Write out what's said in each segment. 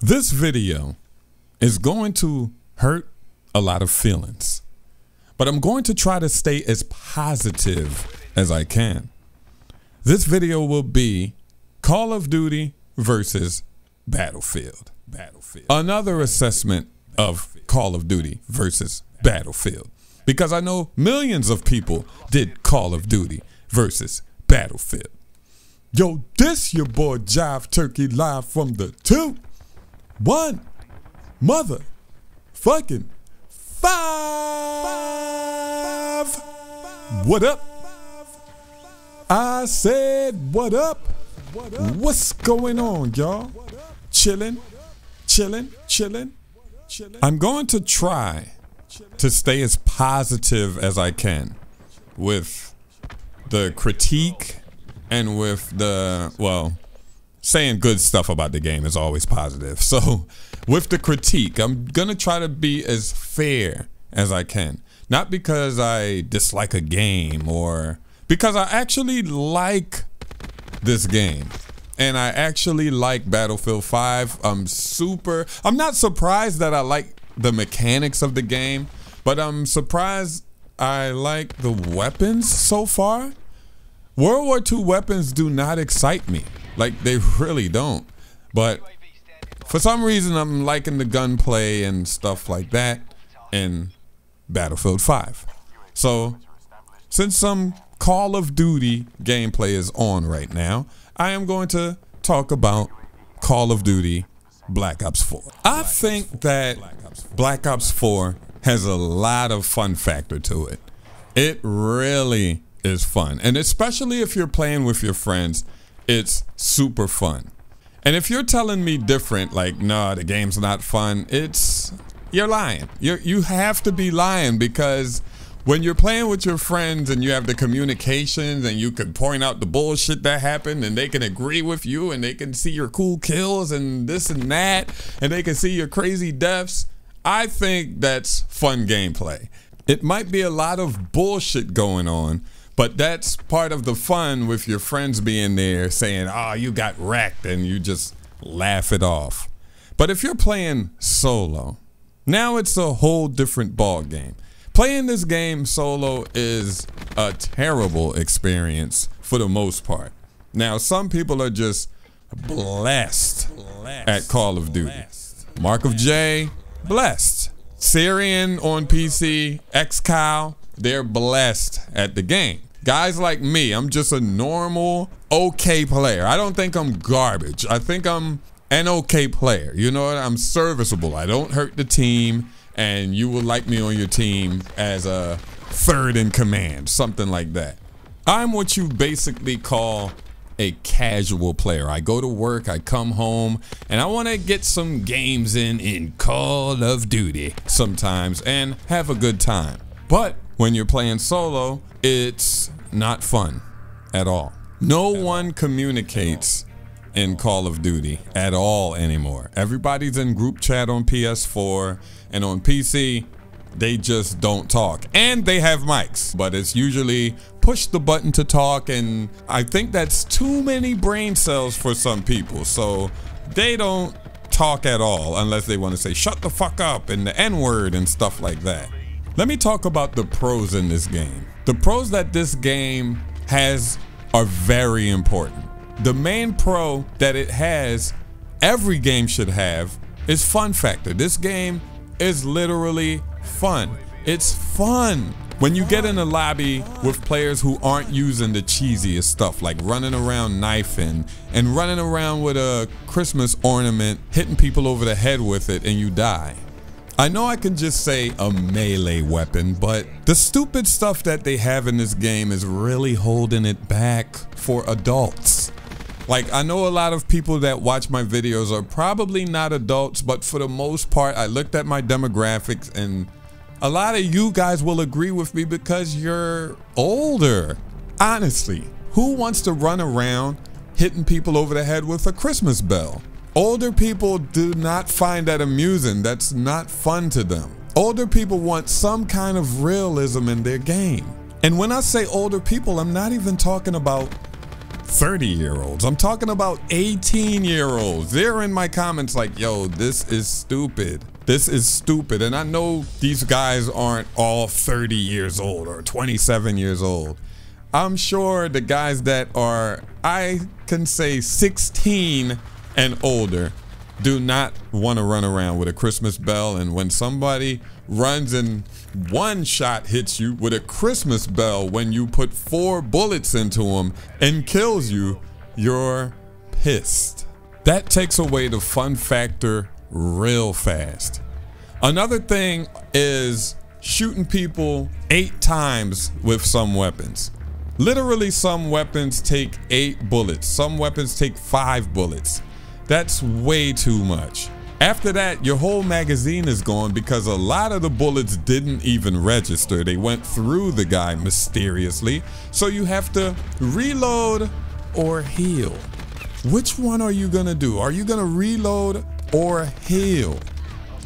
This video is going to hurt a lot of feelings, but I'm going to try to stay as positive as I can. This video will be Call of Duty versus Battlefield. Another assessment of Call of Duty versus Battlefield, because I know millions of people did Call of Duty versus Battlefield. Yo, this your boy Jiveturkey live from the 2-1 motherfucking 5. What up? I said what up? What's going on, y'all? Chilling. I'm going to try to stay as positive as I can with the critique and with the, well, saying good stuff about the game is always positive. So with the critique, I'm gonna try to be as fair as I can. Not because I dislike a game, or because I actually like this game. And I actually like Battlefield 5. I'm not surprised that I like the mechanics of the game, but I'm surprised I like the weapons so far. World War II weapons do not excite me. Like, they really don't. But for some reason, I'm liking the gunplay and stuff like that in Battlefield 5. So, since some Call of Duty gameplay is on right now, I am going to talk about Call of Duty Black Ops 4. I think that Black Ops 4 has a lot of fun factor to it. It really is fun. And especially if you're playing with your friends, it's super fun. And if you're telling me different, like, no, the game's not fun, you're lying. You have to be lying, because when you're playing with your friends and you have the communications and you can point out the bullshit that happened and they can agree with you and they can see your cool kills and this and that and they can see your crazy deaths, I think that's fun gameplay. It might be a lot of bullshit going on, but that's part of the fun, with your friends being there saying, oh, you got wrecked, and you just laugh it off. But if you're playing solo, now it's a whole different ball game. Playing this game solo is a terrible experience for the most part. Now, some people are just blessed at Call of Duty. Mark of J, blessed. Syrian on PC, XCal, they're blessed at the game. Guys like me, I'm just a normal, okay player. I don't think I'm garbage. I think I'm an okay player. You know what? I'm serviceable. I don't hurt the team. And you will like me on your team as a third in command, something like that. I'm what you basically call a casual player. I go to work, I come home, and I want to get some games in Call of Duty sometimes and have a good time. But when you're playing solo, it's not fun at all. No one communicates in Call of Duty at all anymore. Everybody's in group chat on PS4, and on PC, they just don't talk. And they have mics, but it's usually push the button to talk, and I think that's too many brain cells for some people, so they don't talk at all unless they want to say shut the fuck up and the N-word and stuff like that. Let me talk about the pros in this game. The pros that this game has are very important. The main pro that it has, every game should have, is fun factor. This game is literally fun. It's fun when you get in a lobby with players who aren't using the cheesiest stuff, like running around knifing and running around with a Christmas ornament, hitting people over the head with it, and you die. I know I can just say a melee weapon, but the stupid stuff that they have in this game is really holding it back for adults. Like, I know a lot of people that watch my videos are probably not adults, but for the most part, I looked at my demographics and a lot of you guys will agree with me because you're older. Honestly, who wants to run around hitting people over the head with a Christmas bell? Older people do not find that amusing. That's not fun to them. Older people want some kind of realism in their game. And when I say older people, I'm not even talking about 30-year-olds. I'm talking about 18-year-olds. They're in my comments like, yo, this is stupid. This is stupid. And I know these guys aren't all 30 years old or 27 years old. I'm sure the guys that are, I can say 16 and older, do not want to run around with a Christmas bell. And when somebody runs and one shot hits you with a Christmas bell when you put 4 bullets into them and kills you, you're pissed. That takes away the fun factor real fast. Another thing is shooting people 8 times with some weapons. Literally, some weapons take 8 bullets. Some weapons take 5 bullets. That's way too much. After that, your whole magazine is gone because a lot of the bullets didn't even register. They went through the guy mysteriously. So you have to reload or heal. Which one are you gonna do? Are you gonna reload or heal?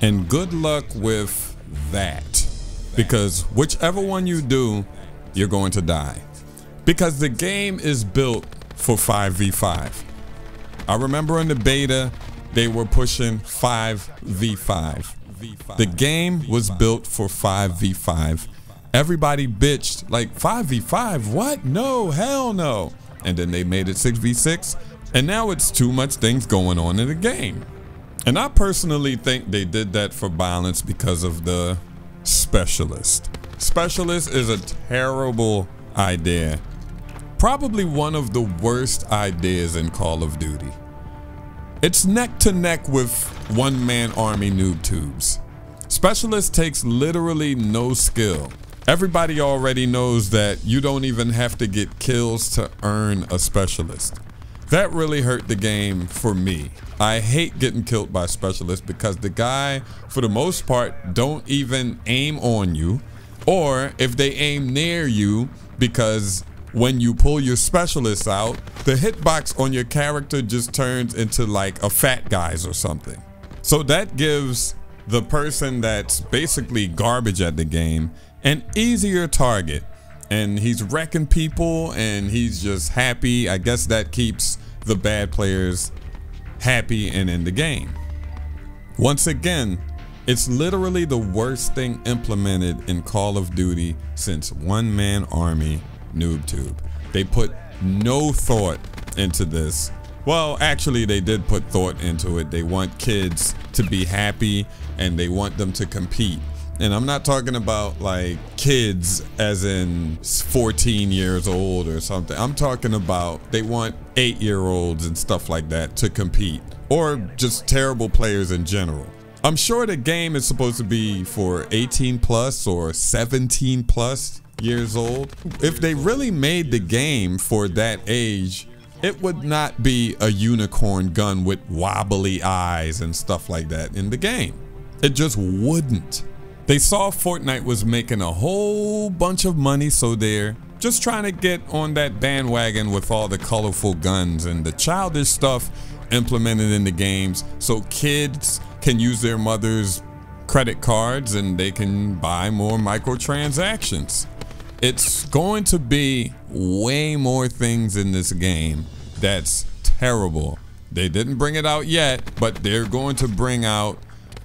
And good luck with that, because whichever one you do, you're going to die. Because the game is built for 5v5. I remember in the beta, they were pushing 5v5. The game was built for 5v5. Everybody bitched like, 5v5, what? No, hell no. And then they made it 6v6, and now it's too much things going on in the game. And I personally think they did that for balance because of the specialist. Specialist is a terrible idea. Probably one of the worst ideas in Call of Duty. It's neck to neck with one-man army noob tubes. Specialist takes literally no skill. Everybody already knows that you don't even have to get kills to earn a specialist. That really hurt the game for me. I hate getting killed by specialists because the guy, for the most part, don't even aim on you, or if they aim near you, because when you pull your specialist out, the hitbox on your character just turns into like a fat guy's or something. So that gives the person that's basically garbage at the game an easier target, and he's wrecking people and he's just happy. I guess that keeps the bad players happy and in the game. Once again, it's literally the worst thing implemented in Call of Duty since one-man army NoobTube. They put no thought into this. Well, actually, they did put thought into it. They want kids to be happy and they want them to compete. And I'm not talking about like kids as in 14 years old or something. I'm talking about they want 8-year-olds and stuff like that to compete, or just terrible players in general. I'm sure the game is supposed to be for 18 plus or 17 plus years old. If they really made the game for that age, it would not be a unicorn gun with wobbly eyes and stuff like that in the game. It just wouldn't. They saw Fortnite was making a whole bunch of money, so they're just trying to get on that bandwagon with all the colorful guns and the childish stuff implemented in the games, so kids can use their mother's credit cards and they can buy more microtransactions. It's going to be way more things in this game that's terrible. They didn't bring it out yet, but they're going to bring out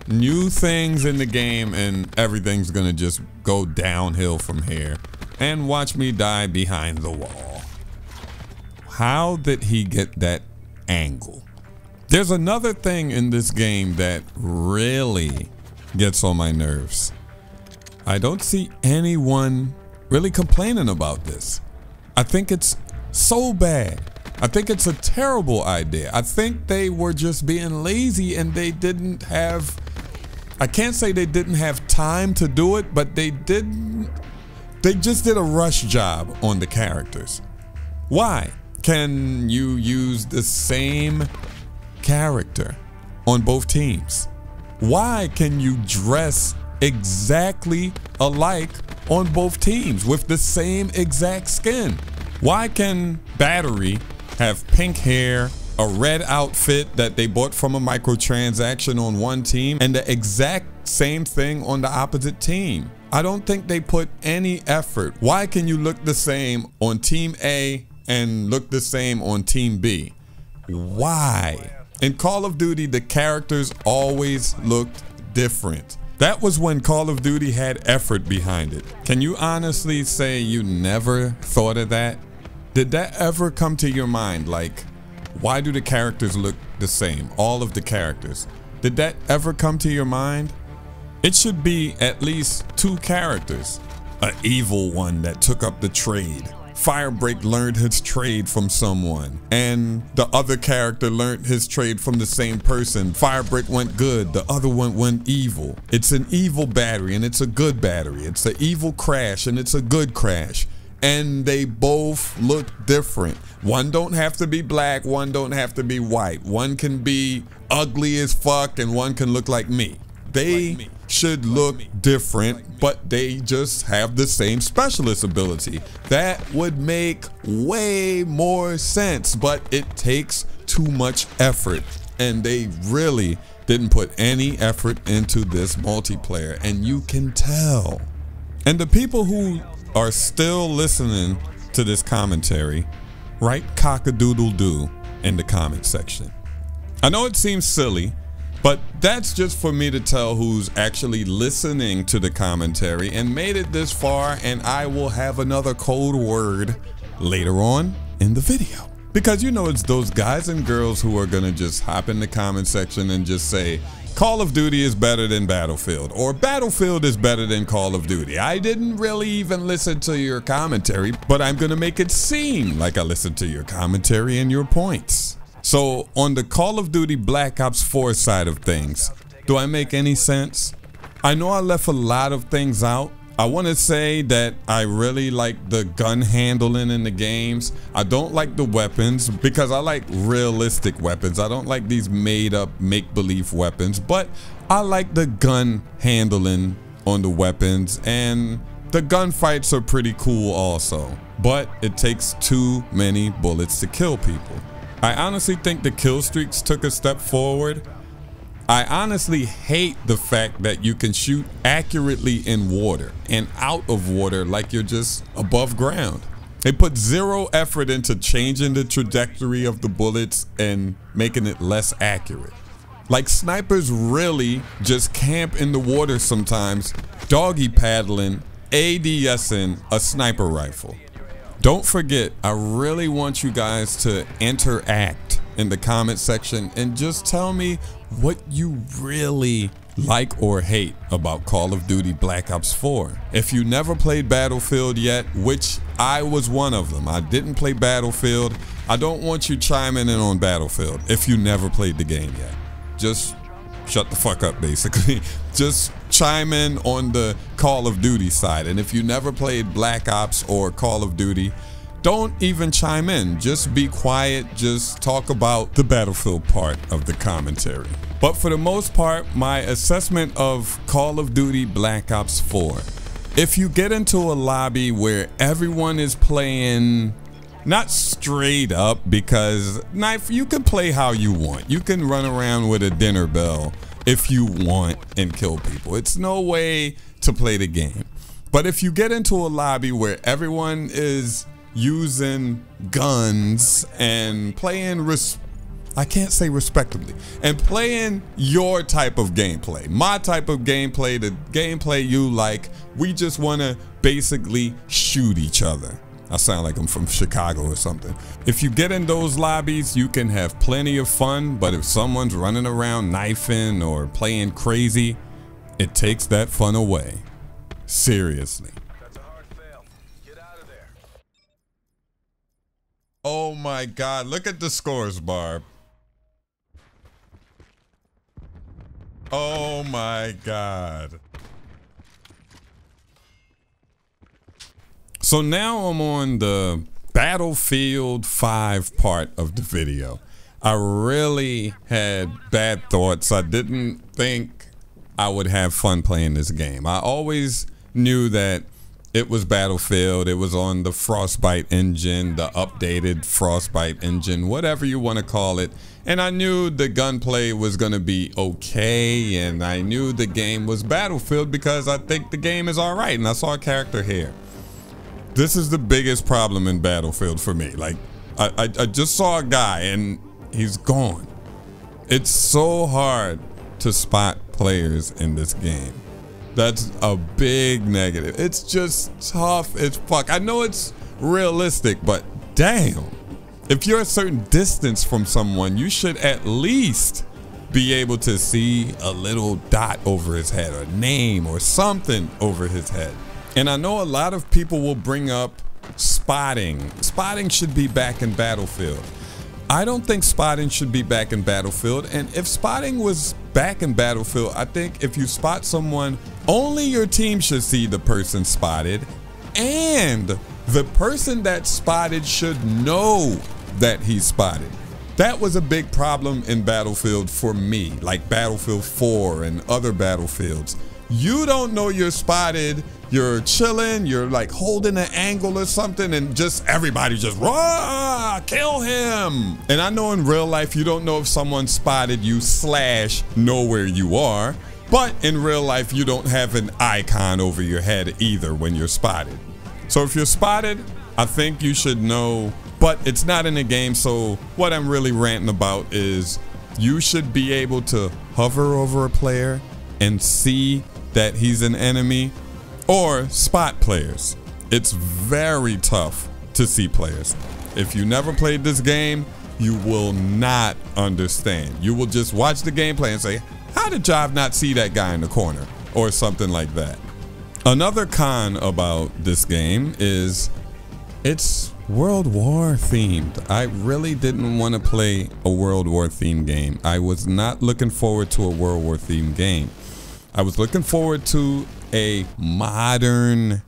new things in the game and everything's gonna just go downhill from here. And watch me die behind the wall. How did he get that angle? There's another thing in this game that really gets on my nerves. I don't see anyone really complaining about this. I think it's so bad. I think it's a terrible idea. I think they were just being lazy and they didn't have, I can't say they didn't have time to do it, but they just did a rush job on the characters. Why? Can you use the same character on both teams? Why can you dress exactly alike on both teams with the same exact skin? Why can Battery have pink hair, a red outfit that they bought from a microtransaction on one team, and the exact same thing on the opposite team? I don't think they put any effort. Why can you look the same on team A and look the same on Team B. Why? In Call of Duty, the characters always looked different. That was when Call of Duty had effort behind it. Can you honestly say you never thought of that? Did that ever come to your mind? Like, why do the characters look the same? All of the characters. Did that ever come to your mind? It should be at least 2 characters. An evil one that took up the trade. Firebreak learned his trade from someone, and the other character learned his trade from the same person. Firebreak went good, the other one went evil. It's an evil battery and it's a good battery. It's an evil crash and it's a good crash. And they both look different. One don't have to be black, one don't have to be white. One can be ugly as fuck and one can look like me. They should look different, but they just have the same specialist ability. That would make way more sense, but it takes too much effort, and they really didn't put any effort into this multiplayer, and you can tell. And the people who are still listening to this commentary, write cock-a-doodle-doo in the comment section. I know it seems silly, but that's just for me to tell who's actually listening to the commentary and made it this far, and I will have another code word later on in the video. Because you know it's those guys and girls who are gonna just hop in the comment section and just say, Call of Duty is better than Battlefield, or Battlefield is better than Call of Duty. I didn't really even listen to your commentary, but I'm gonna make it seem like I listened to your commentary and your points. So on the Call of Duty Black Ops 4 side of things, do I make any sense? I know I left a lot of things out. I want to say that I really like the gun handling in the games. I don't like the weapons because I like realistic weapons. I don't like these made up make-believe weapons, but I like the gun handling on the weapons, and the gunfights are pretty cool also. But it takes too many bullets to kill people. I honestly think the kill streaks took a step forward. I honestly hate the fact that you can shoot accurately in water and out of water like you're just above ground. They put zero effort into changing the trajectory of the bullets and making it less accurate. Like snipers really just camp in the water sometimes, doggy paddling, ADSing a sniper rifle. Don't forget, I really want you guys to interact in the comment section and just tell me what you really like or hate about Call of Duty Black Ops 4. If you never played Battlefield yet, which I was one of them, I didn't play Battlefield. I don't want you chiming in on Battlefield if you never played the game yet. Just shut the fuck up, basically. Just chime in on the Call of Duty side. And if you never played Black Ops or Call of Duty, don't even chime in. Just be quiet. Just talk about the Battlefield part of the commentary. But for the most part, my assessment of Call of Duty Black Ops 4. If you get into a lobby where everyone is playing not straight up, because Knife, you can play how you want. You can run around with a dinner bell if you want and kill people. It's no way to play the game. But if you get into a lobby where everyone is using guns and playing I can't say respectably, and playing your type of gameplay, my type of gameplay, the gameplay you like, we just want to basically shoot each other. I sound like I'm from Chicago or something. If you get in those lobbies, you can have plenty of fun, but if someone's running around knifing or playing crazy, it takes that fun away. Seriously. That's a hard fail. Get out of there. Oh my God, look at the scores, Barb. Oh my God. So now I'm on the Battlefield 5 part of the video. I really had bad thoughts. I didn't think I would have fun playing this game. I always knew that it was Battlefield. It was on the Frostbite engine, the updated Frostbite engine, whatever you want to call it. And I knew the gunplay was going to be okay, and I knew the game was Battlefield because I think the game is all right, and I saw a character here. This is the biggest problem in Battlefield for me. Like, I just saw a guy and he's gone. It's so hard to spot players in this game. That's a big negative. It's just tough as fuck. I know it's realistic, but damn. If you're a certain distance from someone, you should at least be able to see a little dot over his head or name or something over his head. And I know a lot of people will bring up spotting. Spotting should be back in Battlefield. I don't think spotting should be back in Battlefield. And if spotting was back in Battlefield, I think if you spot someone, only your team should see the person spotted, and the person that spotted should know that he's spotted. That was a big problem in Battlefield for me, like Battlefield 4 and other Battlefields. You don't know you're spotted, you're chilling, you're like holding an angle or something, and just everybody just rah, kill him. And I know in real life you don't know if someone spotted you / know where you are, but in real life you don't have an icon over your head either when you're spotted. So if you're spotted, I think you should know, but it's not in the game. So what I'm really ranting about is you should be able to hover over a player and see that he's an enemy, or spot players. It's very tough to see players. If you never played this game, you will not understand. You will just watch the gameplay and say, how did Jive not see that guy in the corner? Or something like that. Another con about this game is it's World War themed. I really didn't want to play a World War themed game. I was not looking forward to a World War themed game. I was looking forward to a modern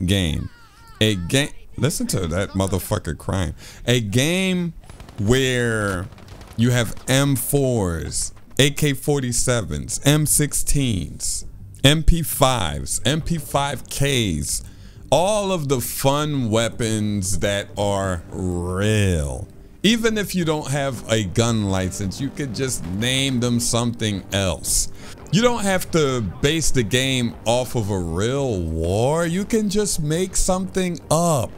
game. A game, listen to that motherfucker crying. A game where you have M4s, AK-47s, M16s, MP5s, MP5Ks, all of the fun weapons that are real. Even if you don't have a gun license, you could just name them something else. You don't have to base the game off of a real war. You can just make something up.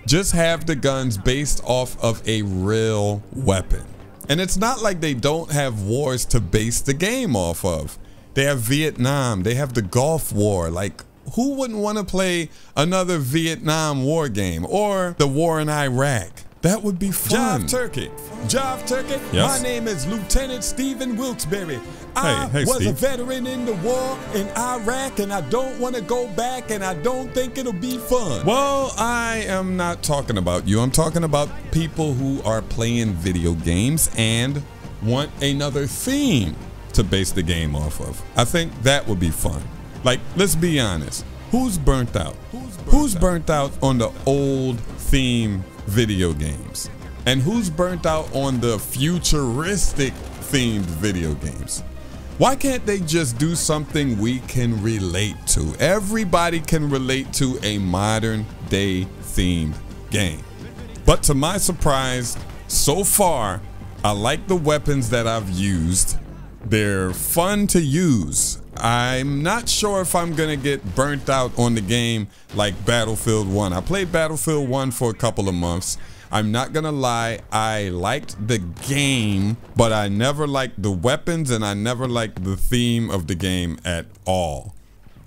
Just have the guns based off of a real weapon. And it's not like they don't have wars to base the game off of. They have Vietnam, they have the Gulf War. Like, who wouldn't want to play another Vietnam war game or the war in Iraq? That would be fun. Jiveturkey, yes. My name is Lieutenant Stephen Wilkes-Barre. I was Steve. A veteran in the war in Iraq, and I don't want to go back, and I don't think it'll be fun. Well, I am not talking about you. I'm talking about people who are playing video games and want another theme to base the game off of. I think that would be fun. Like, let's be honest. Who's burnt out? Who's burnt out on the old theme video games? And who's burnt out on the futuristic themed video games? Why can't they just do something we can relate to? Everybody can relate to a modern day themed game. But to my surprise, so far, I like the weapons that I've used. They're fun to use. I'm not sure if I'm gonna get burnt out on the game like Battlefield 1. I played Battlefield 1 for a couple of months. I'm not gonna lie, I liked the game, but I never liked the weapons and I never liked the theme of the game at all.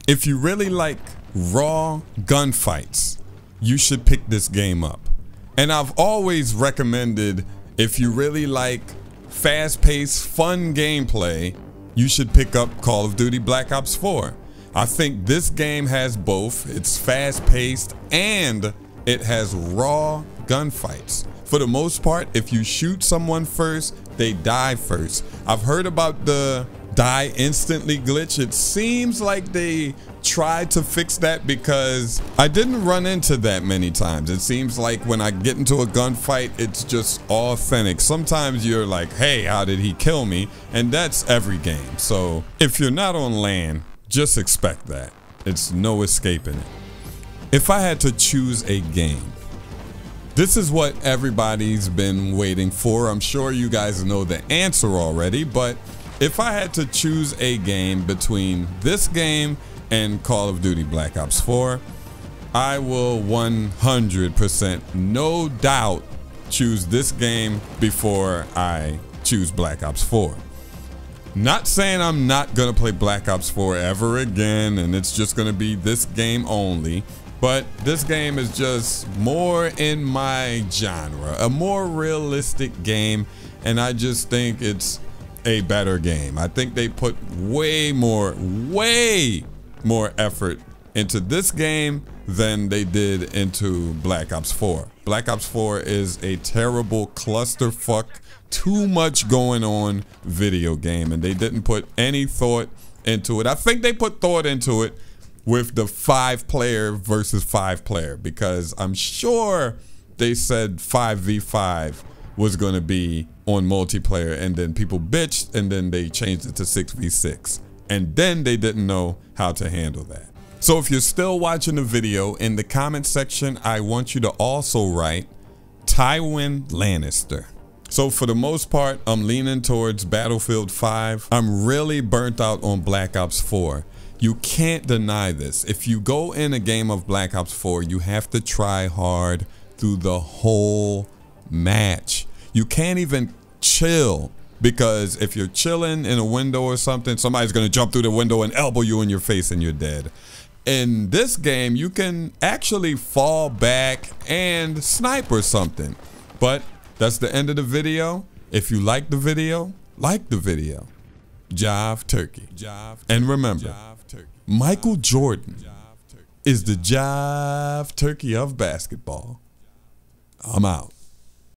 If you really like raw gunfights, you should pick this game up. And I've always recommended, if you really like fast-paced, fun gameplay, you should pick up Call of Duty Black Ops 4. I think this game has both. It's fast-paced and it has raw gunfights. For the most part, if you shoot someone first, they die first. I've heard about the die instantly glitch. It seems like they tried to fix that because I didn't run into that many times. It seems like when I get into a gunfight, it's just authentic. Sometimes you're like, hey, how did he kill me? And that's every game. So if you're not on LAN, just expect that. It's no escaping it. If I had to choose a game, this is what everybody's been waiting for. I'm sure you guys know the answer already, but if I had to choose a game between this game and Call of Duty Black Ops 4, I will 100%, no doubt, choose this game before I choose Black Ops 4. Not saying I'm not gonna play Black Ops 4 ever again and it's just gonna be this game only, but this game is just more in my genre, a more realistic game, and I just think it's a better game. I think they put way more effort into this game than they did into Black Ops 4. Black Ops 4 is a terrible clusterfuck, too much going on video game, and they didn't put any thought into it. I think they put thought into it with the 5-player versus 5-player, because I'm sure they said 5v5 was going to be on multiplayer, and then people bitched, and then they changed it to 6v6, and then they didn't know how to handle that. So if you're still watching the video, in the comment section, I want you to also write Tywin Lannister. So for the most part, I'm leaning towards Battlefield 5. I'm really burnt out on Black Ops 4. You can't deny this. If you go in a game of Black Ops 4, you have to try hard through the whole match. You can't even chill, because if you're chilling in a window or something, somebody's gonna jump through the window and elbow you in your face and you're dead. In this game, you can actually fall back and snipe or something. But that's the end of the video. If you like the video, like the video. Jiveturkey. And remember, Michael Jordan is the Jiveturkey of basketball. I'm out.